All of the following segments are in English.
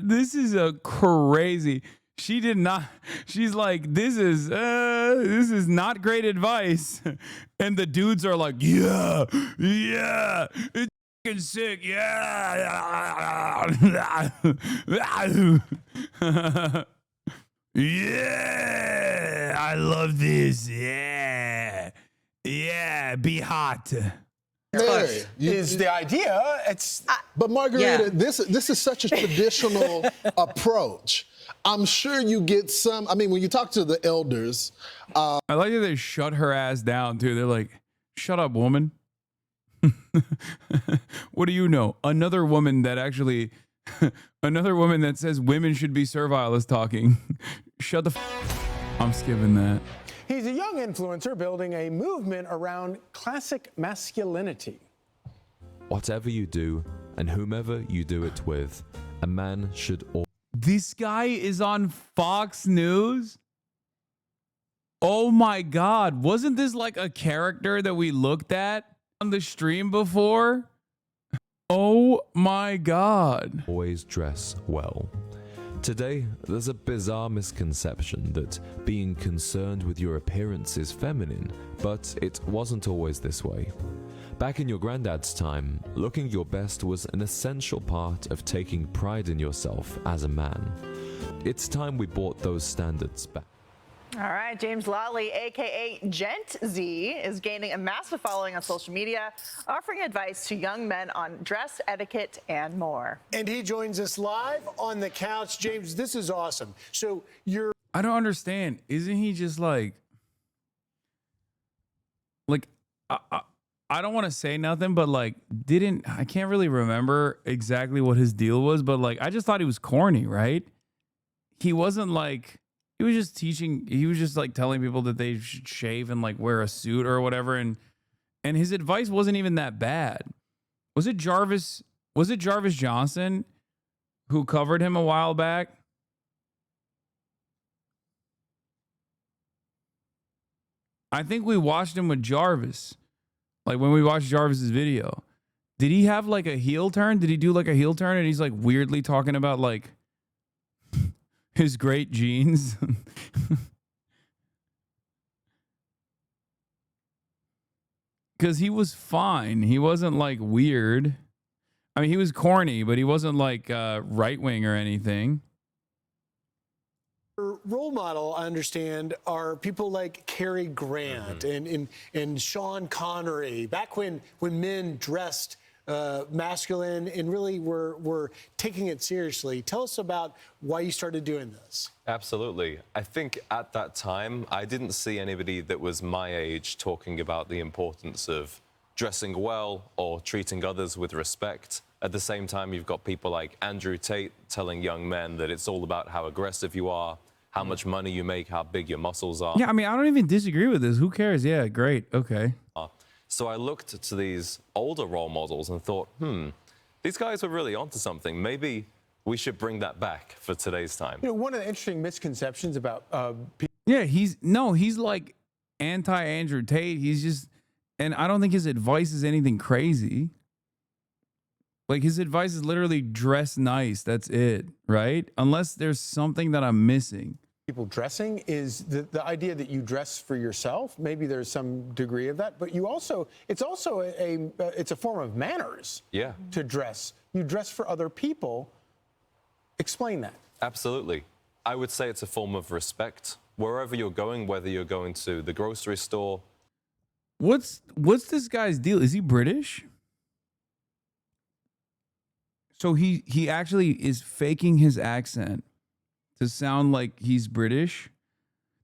this is a crazy. She did not. She's like, this is not great advice. And the dudes are like, yeah, it's fucking sick, yeah, yeah, I love this, yeah, be hot. Mary, Is the idea. but Margarita, this is such a traditional approach. I'm sure you get some. I mean, when you talk to the elders, I like that they shut her ass down too. They're like, "Shut up, woman." What do you know? Another woman that says women should be servile is talking. Shut the. I'm skipping that. He's a young influencer building a movement around classic masculinity. Whatever you do, and whomever you do it with, a man should always. This guy is on Fox News? Oh my God. Wasn't this like a character that we looked at on the stream before? Oh my God. Always dress well. Today, there's a bizarre misconception that being concerned with your appearance is feminine, but it wasn't always this way. Back in your granddad's time, looking your best was an essential part of taking pride in yourself as a man. It's time we brought those standards back. All right, James Lawley, a.k.a. Gent-z, is gaining a massive following on social media, offering advice to young men on dress etiquette and more. And he joins us live on the couch. James, this is awesome. So I don't understand. Isn't he just like I don't want to say nothing, but like I can't really remember exactly what his deal was, but like I just thought he was corny, right? He wasn't like, he was just teaching, he was just like telling people that they should shave and like wear a suit or whatever, and his advice wasn't even that bad. Was it Jarvis Johnson who covered him a while back? I think we watched him with Jarvis. Like when we watched Jarvis's video. Did he have like a heel turn? Did he do like a heel turn and he's like weirdly talking about like his great genes? Because he was fine. He wasn't like weird. I mean, he was corny, but he wasn't like right wing or anything. role model, I understand, are people like Cary Grant and Sean Connery. Back when men dressed masculine and really were taking it seriously. Tell us about why you started doing this. Absolutely. I think at that time, I didn't see anybody that was my age talking about the importance of dressing well or treating others with respect. At the same time, you've got people like Andrew Tate telling young men that it's all about how aggressive you are, how much money you make, how big your muscles are. Yeah, I mean, I don't even disagree with this. Who cares? Yeah, great. Okay. So I looked to these older role models and thought, these guys were really onto something. Maybe we should bring that back for today's time. You know, one of the interesting misconceptions about people. Yeah, he's like anti-Andrew Tate. He's just, and I don't think his advice is anything crazy. Like, his advice is literally dress nice. That's it, right? Unless there's something that I'm missing. People dressing is the idea that you dress for yourself. Maybe there's some degree of that, but you also, it's also it's a form of manners. Yeah. To dress. You dress for other people. Explain that. Absolutely. I would say it's a form of respect. Wherever you're going, whether you're going to the grocery store. What's this guy's deal? Is he British? So he actually is faking his accent to sound like he's British,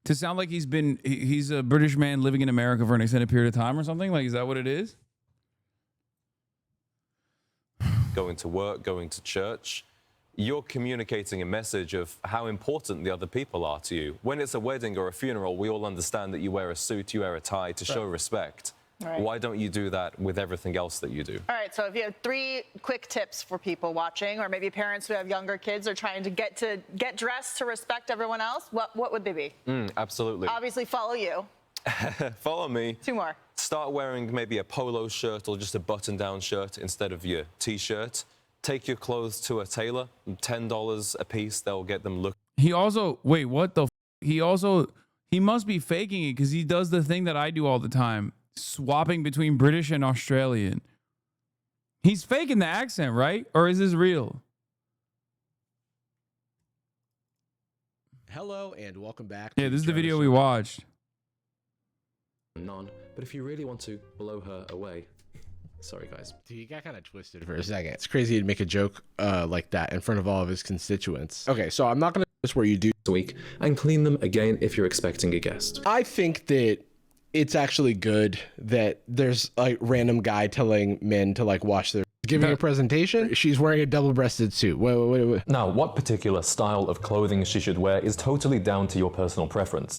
to sound like he's a British man living in America for an extended period of time or something. Like, is that what it is? Going to work, going to church, you're communicating a message of how important the other people are to you. When it's a wedding or a funeral, we all understand that you wear a suit, you wear a tie to show respect. Right. Why don't you do that with everything else that you do? All right, so if you have 3 quick tips for people watching, or maybe parents who have younger kids are trying to get dressed to respect everyone else, what would they be? Absolutely. Obviously, follow you. Follow me. 2 more. Start wearing maybe a polo shirt or just a button-down shirt instead of your T-shirt. take your clothes to a tailor, $10 a piece, they'll get them looking. He also, wait, what the? He must be faking it because he does the thing that I do all the time, swapping between British and Australian. He's faking the accent, right? Or is this real? Hello and welcome back. Yeah, this is the video we watched. None, but if you really want to blow her away. Sorry, guys. He got kind of twisted for a second. It's crazy to make a joke like that in front of all of his constituents. Okay, so I'm not going to do this where you do A week and clean them again if you're expecting a guest. I think that it's actually good that there's like random guy telling men to like wash their giving a presentation. She's wearing a double-breasted suit. Wait. Now, what particular style of clothing she should wear is totally down to your personal preference.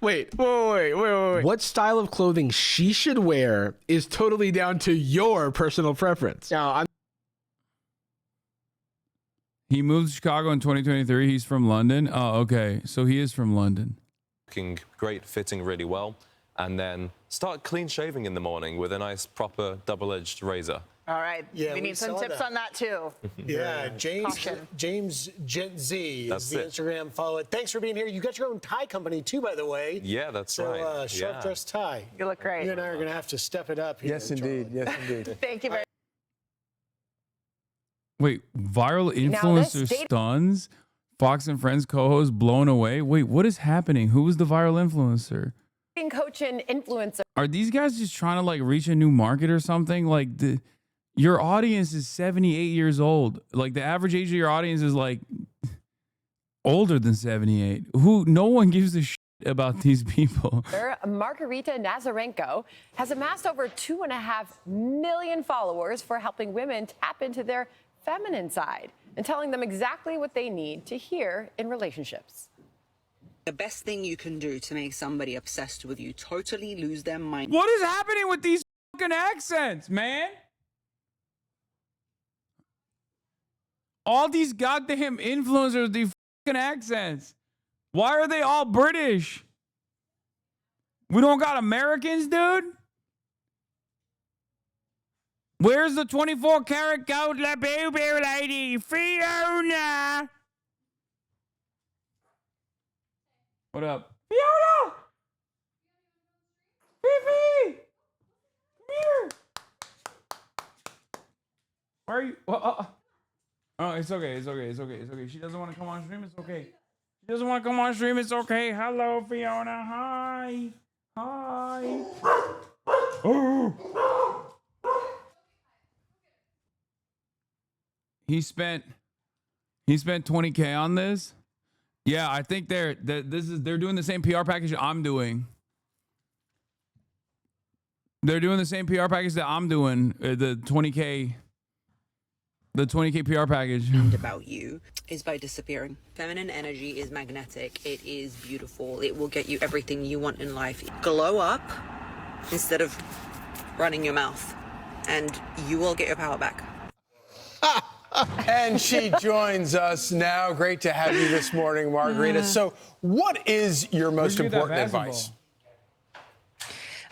Wait. What style of clothing she should wear is totally down to your personal preference. Now, He moved to Chicago in 2023. He's from London. Oh, okay. So he is from London. Looking great, fitting really well. And then start clean shaving in the morning with a nice, proper, double-edged razor. All right. Yeah, we we need some saw tips that. on that too. Yeah, Caution. James Gent-z is That's the it. Instagram follow. Thanks for being here. You got your own tie company too, by the way. Yeah, that's So right. sharp Yeah. dress tie. You look great. You and I are going to have to step it up here. Yes, indeed. Charlie. Yes, indeed. Thank you very Wait, viral Now this influencer date- stuns. Fox and Friends co-host blown away. Wait, what is happening? Who was the viral influencer? coach and influencer. Are these guys just trying to like reach a new market or something? Like your audience is 78 years old. Like the average age of your audience is like older than 78. No one gives a shit about these people. Margarita Nazarenko has amassed over 2.5 million followers for helping women tap into their feminine side and telling them exactly what they need to hear in relationships. The best thing you can do to make somebody obsessed with you totally lose their mind. What is happening with these fucking accents, man? All these goddamn influencers with these fucking accents. Why are they all British? We don't got Americans, dude? Where's the 24 karat gold la baby lady? Fiona! What up? Fiona! Fifi! Come here! Why are you? Oh, it's okay. She doesn't want to come on stream. It's okay. She doesn't want to come on stream. It's okay. Hello, Fiona. Hi. Oh. He spent 20K on this. Yeah, I think they're doing the same PR package I'm doing. They're doing the same PR package that I'm doing. The 20K PR package. About you is by disappearing. Feminine energy is magnetic. It is beautiful. It will get you everything you want in life. Glow up instead of running your mouth, and you will get your power back. And she joins us now. Great to have you this morning, Margarita. So, what is your most important advice?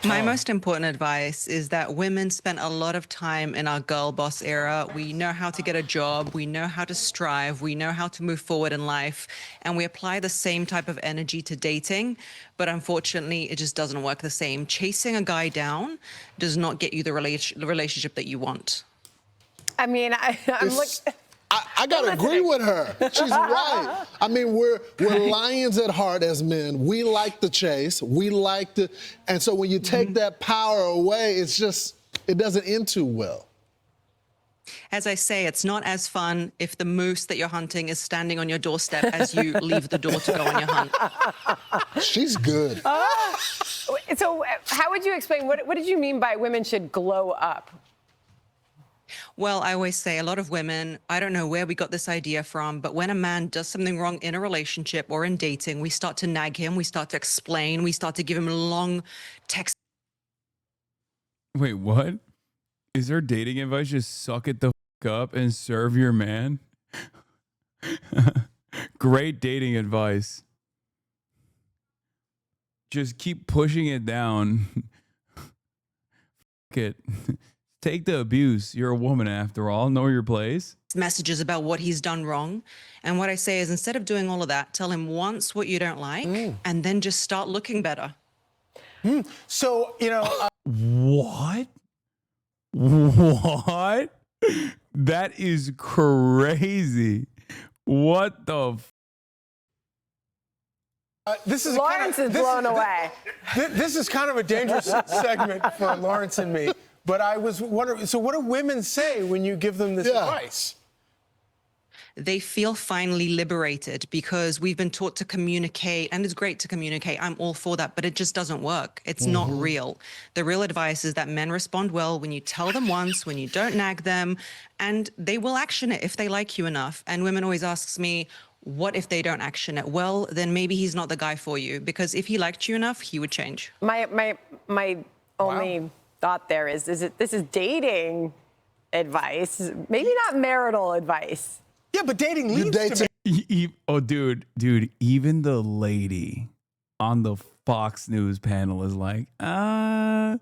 My most important advice is that women spent a lot of time in our girl boss era. We know how to get a job. We know how to strive. We know how to move forward in life. And we apply the same type of energy to dating. But unfortunately, it just doesn't work the same. Chasing a guy down does not get you the relationship that you want. I mean, I'm looking. I gotta agree with her. She's right. I mean, we're lions at heart as men. We like the chase. We like the, and so when you take that power away, it doesn't end too well. As I say, it's not as fun if the moose that you're hunting is standing on your doorstep as you leave the door to go on your hunt. She's good. So how would you explain, what did you mean by women should glow up? Well, I always say a lot of women, I don't know where we got this idea from, but when a man does something wrong in a relationship or in dating, we start to nag him, we start to explain, we start to give him long texts. Wait, what? Is her dating advice just suck it the fuck up and serve your man? Great dating advice. Just keep pushing it down. Fuck it. take the abuse. You're a woman after all. Know your place. Messages about what he's done wrong. And what I say is, instead of doing all of that, tell him once what you don't like and then just start looking better. So, What? What? That is crazy. What the this is Lawrence is blown away. This is kind of a dangerous segment for Lawrence and me. But I was wondering, so what do women say when you give them this advice? They feel finally liberated because we've been taught to communicate, and it's great to communicate. I'm all for that, but it just doesn't work. It's not real. The real advice is that men respond well when you tell them once, when you don't nag them, and they will action it if they like you enough. And women always asks me, what if they don't action it? Well, then maybe he's not the guy for you, because if he liked you enough, he would change. My only thought there is this is dating advice, maybe not marital advice. Yeah, but dating leads to Oh, dude, even the lady on the Fox News panel is like, yeah,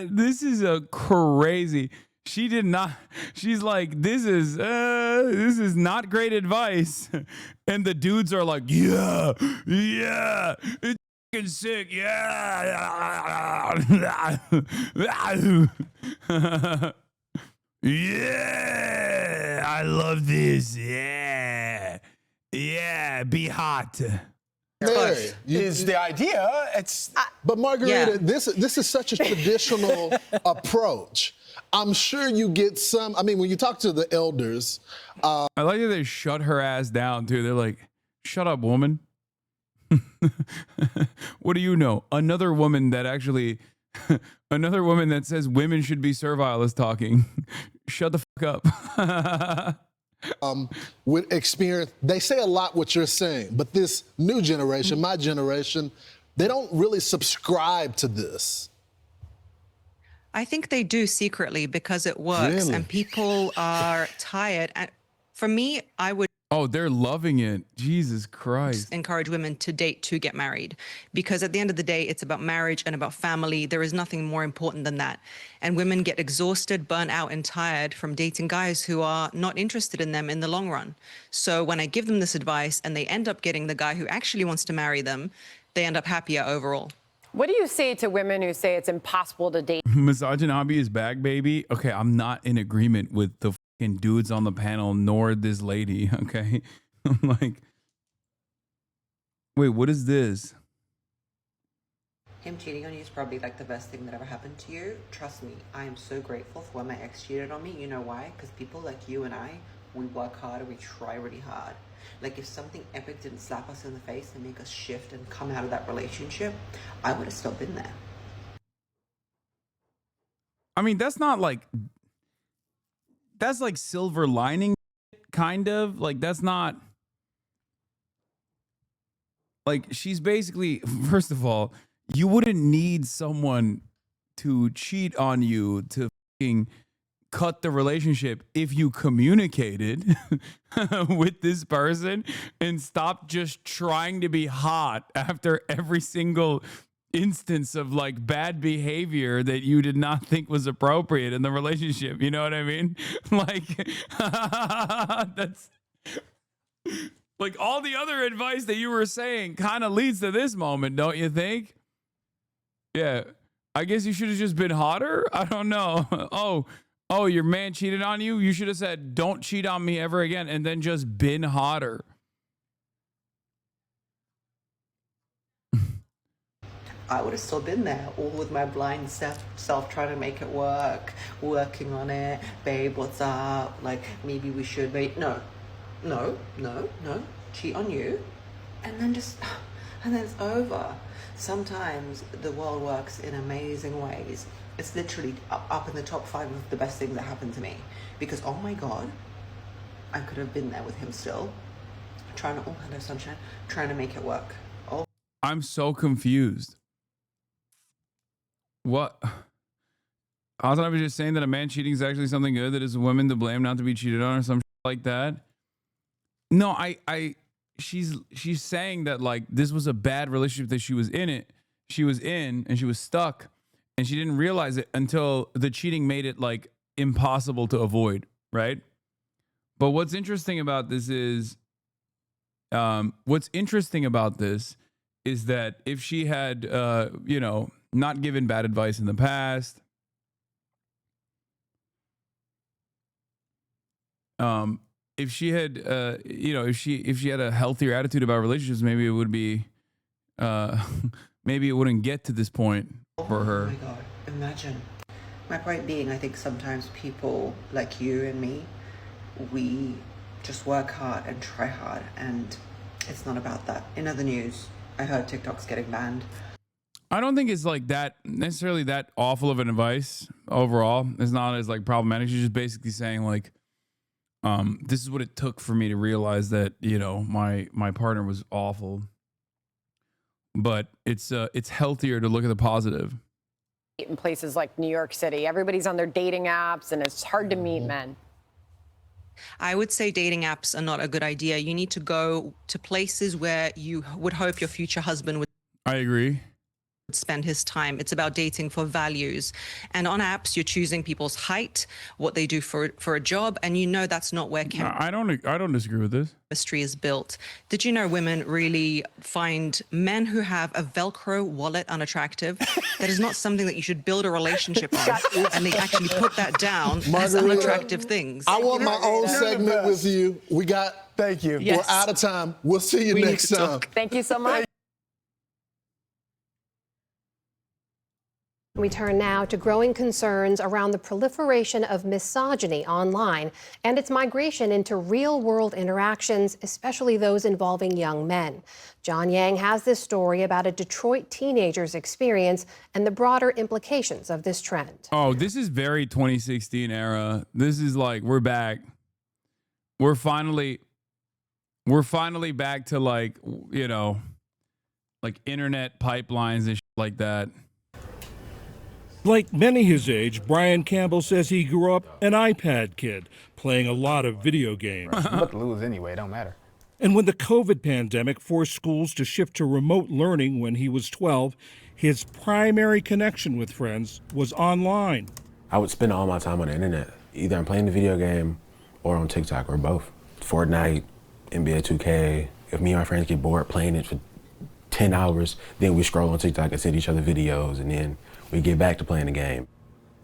this is a crazy. She did not. She's like, this is not great advice. And the dudes are like, yeah, it's fucking sick, yeah. Yeah, I love this. Yeah, be hot. Mary, is the idea. But Margarita, this is such a traditional approach. I'm sure you get some. I mean, when you talk to the elders, I like that they shut her ass down too. They're like, "Shut up, woman." What do you know? Another woman that says women should be servile is talking. Shut the fuck up. With experience, they say a lot what you're saying, but this new generation, my generation, they don't really subscribe to this. I think they do secretly because it works, Really? and people are tired. And for me, I would Oh, they're loving it. Jesus Christ. encourage women to date to get married, because at the end of the day, it's about marriage and about family. There is nothing more important than that. And women get exhausted, burnt out, and tired from dating guys who are not interested in them in the long run. So when I give them this advice and they end up getting the guy who actually wants to marry them, they end up happier overall. What do you say to women who say it's impossible to date? HasanAbi is back, baby. Okay, I'm not in agreement with the fucking dudes on the panel, nor this lady. Okay, I'm like, wait, what is this? Him cheating on you is probably like the best thing that ever happened to you. Trust me, I am so grateful for when my ex cheated on me. You know why? Because people like you and I, we work hard and we try really hard. Like if something epic didn't slap us in the face and make us shift and come out of that relationship, I would have still been there. I mean, that's like silver lining, kind of. Like, that's not, like, she's basically, first of all, you wouldn't need someone to cheat on you to fucking cut the relationship if you communicated with this person and stop just trying to be hot after every single instance of like bad behavior that you did not think was appropriate in the relationship. You know what I mean? Like, that's like all the other advice that you were saying kind of leads to this moment, don't you think? Yeah. I guess you should have just been hotter. I don't know. Oh, your man cheated on you? You should have said, don't cheat on me ever again, and then just been hotter. I would have still been there, all with my blind self trying to make it work, working on it. Babe, what's up? Like, maybe we should wait. No. Cheat on you. And then it's over. Sometimes the world works in amazing ways. It's literally up in the top 5 of the best things that happened to me. Because, oh my God, I could have been there with him still. Trying to make it work. Oh. I'm so confused. What? Hasan, I was just saying that a man cheating is actually something good, that is a woman to blame not to be cheated on or some shit like that. No, she's saying that like this was a bad relationship that she was in and she was stuck. and she didn't realize it until the cheating made it like impossible to avoid, right? But what's interesting about this is that if she had not given bad advice in the past, if she had if she had a healthier attitude about relationships, maybe it would be maybe it wouldn't get to this point for her. Oh my God, imagine. My point being, I think sometimes people like you and me, we just work hard and try hard, and it's not about that. In other news, I heard TikTok's getting banned. I don't think it's like that necessarily that awful of an advice overall. It's not as like problematic. She's just basically saying like, this is what it took for me to realize that, my partner was awful. But it's healthier to look at the positive. In places like New York City, everybody's on their dating apps, and it's hard to meet men. I would say dating apps are not a good idea. You need to go to places where you would hope your future husband would I agree. spend his time. It's about dating for values. And on apps, you're choosing people's height, what they do for a job, and that's not where I don't disagree with this. chemistry is built. Did you know women really find men who have a Velcro wallet unattractive? That is not something that you should build a relationship on. And they actually put that down as unattractive things. I want my own segment with you. We got. Thank you. We're out of time. We'll see you next time. Thank you so much. We turn now to growing concerns around the proliferation of misogyny online and its migration into real-world interactions, especially those involving young men. John Yang has this story about a Detroit teenager's experience and the broader implications of this trend. Oh, this is very 2016 era. This is like, we're back. We're finally back to like internet pipelines and shit like that. Like many his age, Brian Campbell says he grew up an iPad kid, playing a lot of video games. But to lose anyway, it don't matter. And when the COVID pandemic forced schools to shift to remote learning when he was 12, his primary connection with friends was online. I would spend all my time on the internet. Either I'm playing the video game or on TikTok or both. Fortnite, NBA 2K. If me and my friends get bored playing it for 10 hours, then we scroll on TikTok and send each other videos, and then we get back to playing the game.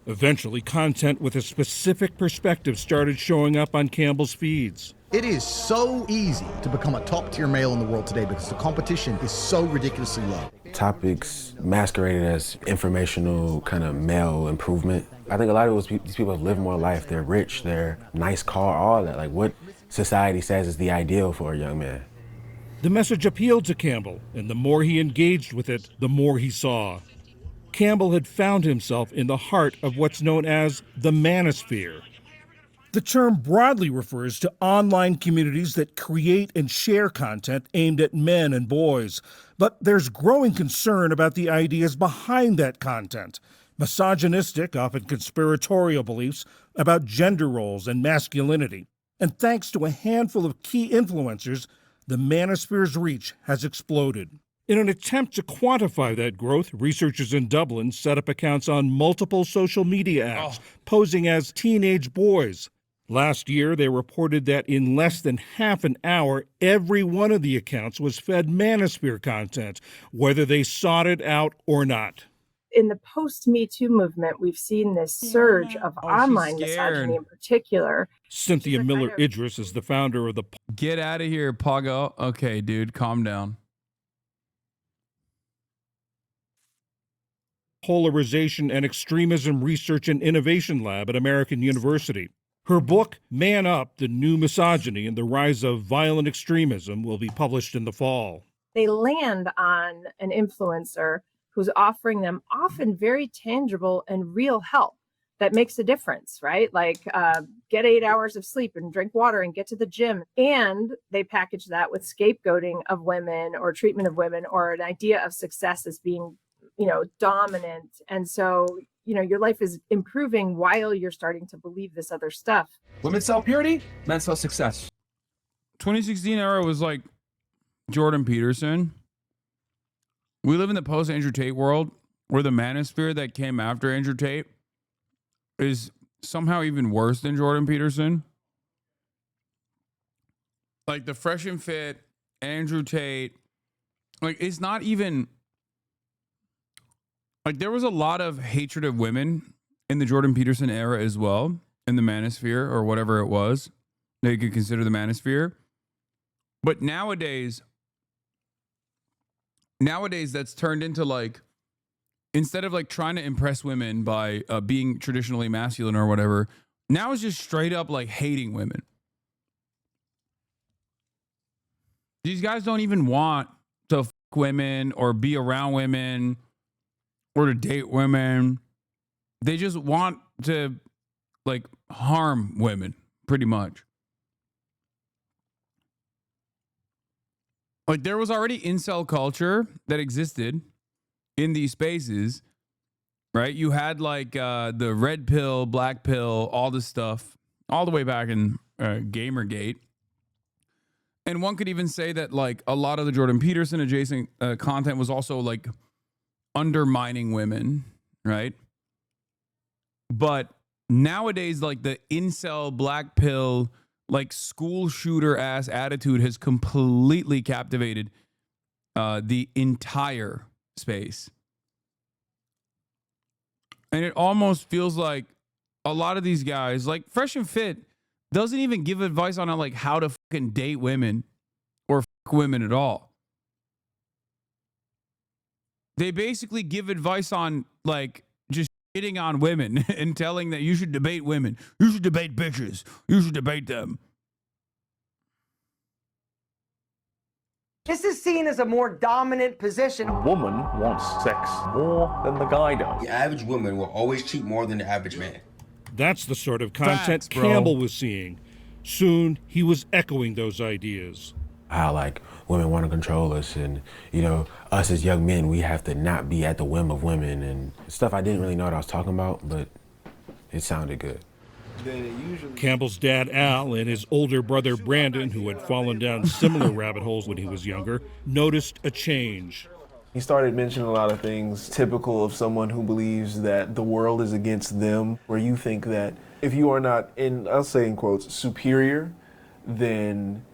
Eventually, content with a specific perspective started showing up on Campbell's feeds. It is so easy to become a top-tier male in the world today because the competition is so ridiculously low. Topics masqueraded as informational, kind of male improvement. I think a lot of these people have lived more life. They're rich, they're nice car, all that. Like what society says is the ideal for a young man. The message appealed to Campbell, and the more he engaged with it, the more he saw. Campbell had found himself in the heart of what's known as the manosphere. The term broadly refers to online communities that create and share content aimed at men and boys. But there's growing concern about the ideas behind that content. Misogynistic, often conspiratorial beliefs about gender roles and masculinity. And thanks to a handful of key influencers, the manosphere's reach has exploded. In an attempt to quantify that growth, researchers in Dublin set up accounts on multiple social media apps, posing as teenage boys. Last year, they reported that in less than half an hour, every one of the accounts was fed manosphere content, whether they sought it out or not. In the post-Me Too movement, we've seen this surge of online misogyny in particular. Cynthia Miller Idris is the founder of the... Get out of here, Pago. Okay, dude, calm down. Polarization and Extremism Research and Innovation Lab at American University. Her book, Man Up, The New Misogyny and the Rise of Violent Extremism, will be published in the fall. They land on an influencer who's offering them often very tangible and real help that makes a difference, right? Like get 8 hours of sleep and drink water and get to the gym. And they package that with scapegoating of women or treatment of women or an idea of success as being dominant. And so, your life is improving while you're starting to believe this other stuff. Women sell purity, men sell success. 2016 era was like Jordan Peterson. We live in the post-Andrew Tate world or the manosphere that came after Andrew Tate is somehow even worse than Jordan Peterson. Like the Fresh and Fit, Andrew Tate, like it's not even like there was a lot of hatred of women in the Jordan Peterson era as well, in the manosphere or whatever it was that you could consider the manosphere. But nowadays that's turned into like, instead of like trying to impress women by being traditionally masculine or whatever, now it's just straight up like hating women. These guys don't even want to fuck women or be around women or to date women. They just want to like harm women, pretty much. Like there was already incel culture that existed in these spaces, right? You had like the red pill, black pill, all this stuff, all the way back in Gamergate. And one could even say that like a lot of the Jordan Peterson adjacent content was also like undermining women, right? But nowadays, like the incel, black pill, like school shooter ass attitude has completely captivated the entire space. And it almost feels like a lot of these guys, like Fresh and Fit, doesn't even give advice on like how to fucking date women or fuck women at all. They basically give advice on like just hitting on women and telling that you should debate women. You should debate bitches. You should debate them. This is seen as a more dominant position. A woman wants sex more than the guy does. The average woman will always cheat more than the average man. That's the sort of content Facts, bro. Campbell was seeing. Soon, he was echoing those ideas. How like women want to control us, and you know, us as young men, we have to not be at the whim of women and stuff. I didn't really know what I was talking about, but it sounded good. Campbell's dad, Al, and his older brother, Brandon, who had fallen down similar rabbit holes when he was younger, noticed a change. He started mentioning a lot of things typical of someone who believes that the world is against them, where you think that if you are not, I'll say in quotes, superior, then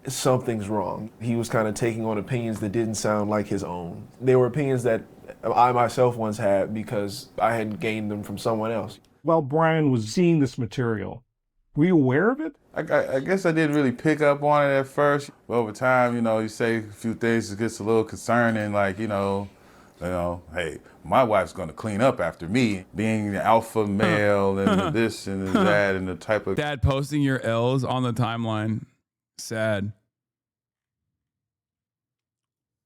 something's wrong. He was kind of taking on opinions that didn't sound like his own. They were opinions that I myself once had because I had gained them from someone else. While Brian was seeing this material, were you aware of it? I guess I didn't really pick up on it at first. But over time, you know, you say a few things, it gets a little concerning, like, you know, hey, my wife's gonna clean up after me, being the alpha male and the this and the that and the type of Dad posting your L's on the timeline. Sad.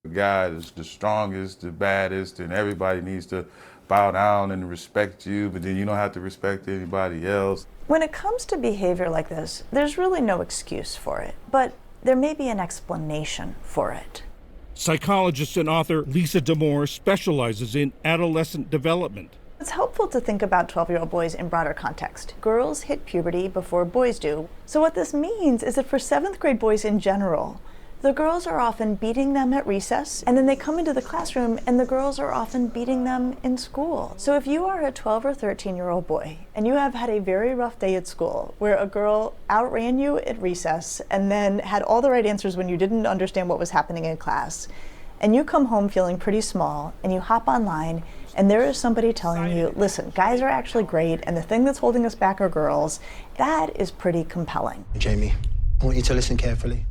guy that's the strongest, the baddest, and everybody needs to bow down and respect you, but then you don't have to respect anybody else. When it comes to behavior like this, there's really no excuse for it, but there may be an explanation for it. Psychologist and author Lisa D'Amour specializes in adolescent development. It's helpful to think about 12-year-old boys in broader context. Girls hit puberty before boys do. So what this means is that for 7th grade boys in general, the girls are often beating them at recess, and then they come into the classroom and the girls are often beating them in school. So if you are a 12 or 13-year-old boy and you have had a very rough day at school where a girl outran you at recess and then had all the right answers when you didn't understand what was happening in class, and you come home feeling pretty small and you hop online and there is somebody telling you, listen, guys are actually great and the thing that's holding us back are girls, that is pretty compelling. Jamie, I want you to listen carefully.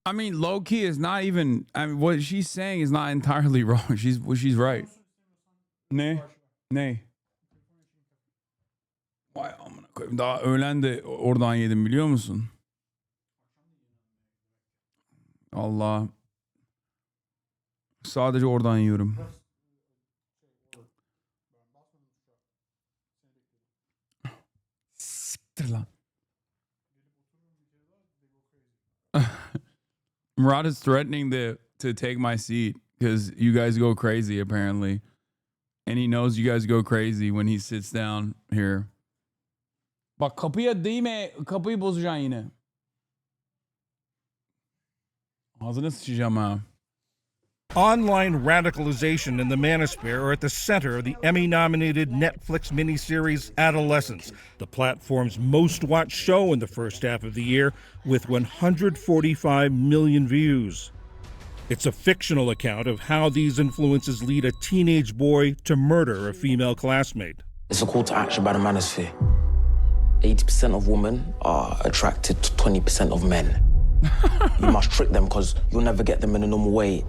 I mean, low key is not even. I mean, what she's saying is not entirely wrong. She's right. Ne. Vay amına koyayım. Daha öğlen de oradan yedim biliyor musun? Allah. Sadece oradan yiyorum. Siktir lan. Murad is threatening to take my seat because you guys go crazy apparently. And he knows you guys go crazy when he sits down here. Bak kapıya değme, kapıyı bozacaksın yine. Ağzına sıçacağım ha. Online radicalization and the manosphere are at the center of the Emmy-nominated Netflix miniseries Adolescence, the platform's most-watched show in the first half of the year, with 145 million views. It's a fictional account of how these influences lead a teenage boy to murder a female classmate. It's a call to action by the manosphere. 80% of women are attracted to 20% of men. You must trick them because you'll never get them in a normal way.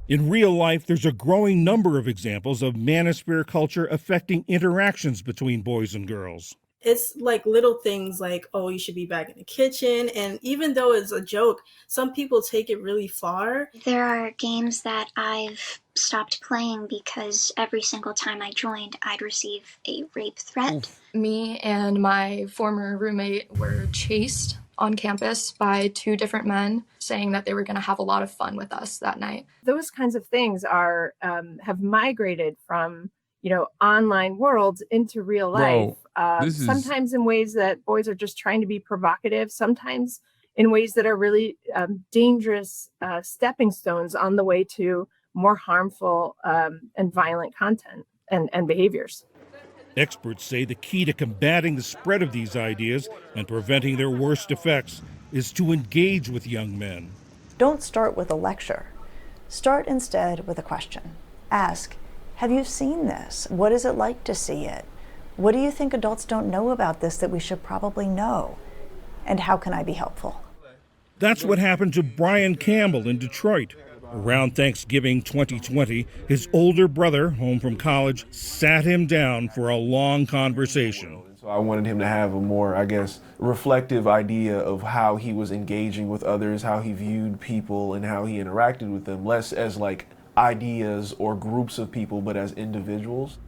In real life, there's a growing number of examples of manosphere culture affecting interactions between boys and girls. It's like little things like, oh, you should be back in the kitchen. And even though it's a joke, some people take it really far. There are games that I've stopped playing because every single time I joined, I'd receive a rape threat. Me and my former roommate were chased on campus by 2 different men saying that they were going to have a lot of fun with us that night. Those kinds of things are have migrated from online worlds into real life. Sometimes in ways that boys are just trying to be provocative, sometimes in ways that are really dangerous stepping stones on the way to more harmful and violent content and behaviors. Experts say the key to combating the spread of these ideas and preventing their worst effects is to engage with young men. Don't start with a lecture. Start instead with a question. Ask, have you seen this? What is it like to see it? What do you think adults don't know about this that we should probably know? And how can I be helpful? That's what happened to Brian Campbell in Detroit. Around Thanksgiving 2020, his older brother, home from college, sat him down for a long conversation. So I wanted him to have a more, reflective idea of how he was engaging with others, how he viewed people, and how he interacted with them, less as ideas or groups of people, but as individuals.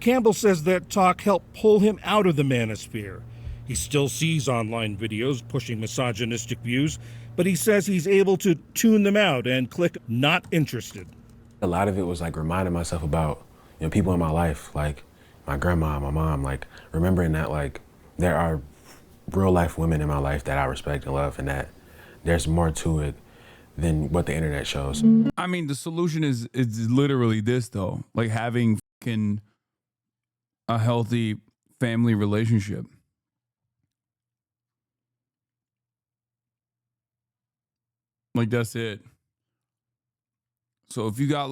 Campbell says that talk helped pull him out of the manosphere. He still sees online videos pushing misogynistic views, but he says he's able to tune them out and click not interested. A lot of it was reminding myself about people in my life, like my grandma, my mom, remembering that there are real life women in my life that I respect and love, and that there's more to it than what the internet shows. I mean, the solution is literally this though, having a healthy family relationship. That's it. So if you got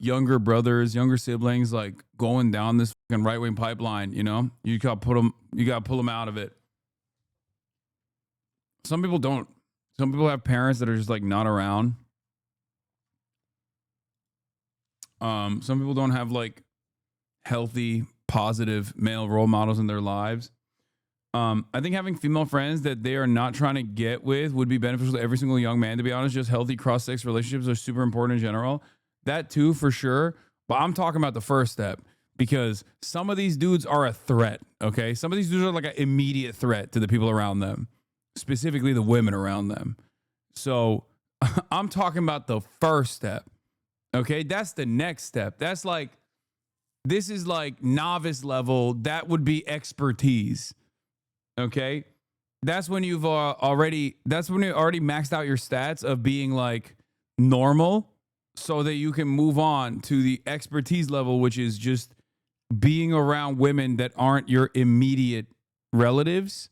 younger brothers, younger siblings, going down this fucking right-wing pipeline, you gotta pull them out of it. Some people don't. Some people have parents that are just not around. Some people don't have healthy, positive male role models in their lives. I think having female friends that they are not trying to get with would be beneficial to every single young man, to be honest. Just healthy cross-sex relationships are super important in general. That too, for sure. But I'm talking about the first step, because some of these dudes are a threat, okay? Some of these dudes are an immediate threat to the people around them, specifically the women around them. So I'm talking about the first step, okay? That's the next step. That's this is novice level. That would be expertise. Okay, that's when you've already maxed out your stats of being normal, so that you can move on to the expertise level, which is just being around women that aren't your immediate relatives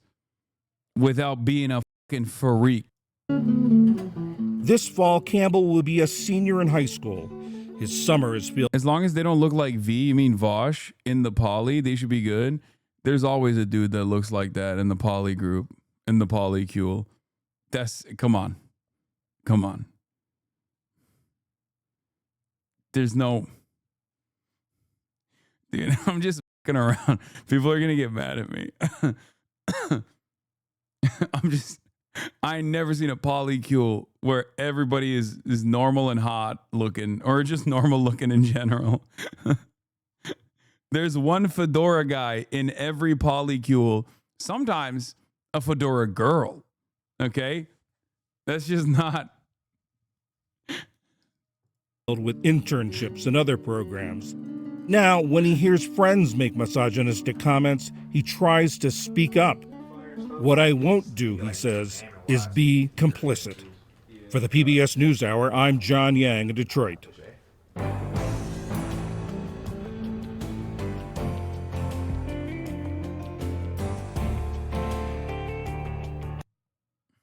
without being a fucking freak. This fall, Campbell will be a senior in high school. His summer is filled. As long as they don't look like V, you mean Vosh, in the poly, they should be good. There's always a dude that looks like that in the poly group, in the polycule. Come on. There's no, dude, I'm just fucking around. People are going to get mad at me. I ain't never seen a polycule where everybody is normal and hot looking, or just normal looking in general. There's one fedora guy in every polycule, sometimes a fedora girl, okay? That's just not. With internships and other programs. Now, when he hears friends make misogynistic comments, he tries to speak up. What I won't do, he says, is be complicit. For the PBS NewsHour, I'm John Yang in Detroit.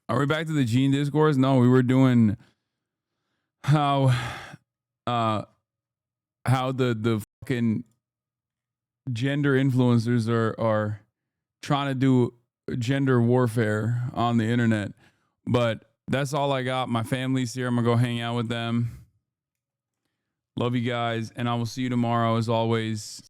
Are we back to the gene discourse? No, we were doing how the fucking gender influencers are trying to do gender warfare on the internet. But that's all I got. My family's here. I'm gonna go hang out with them. Love you guys, and I will see you tomorrow as always.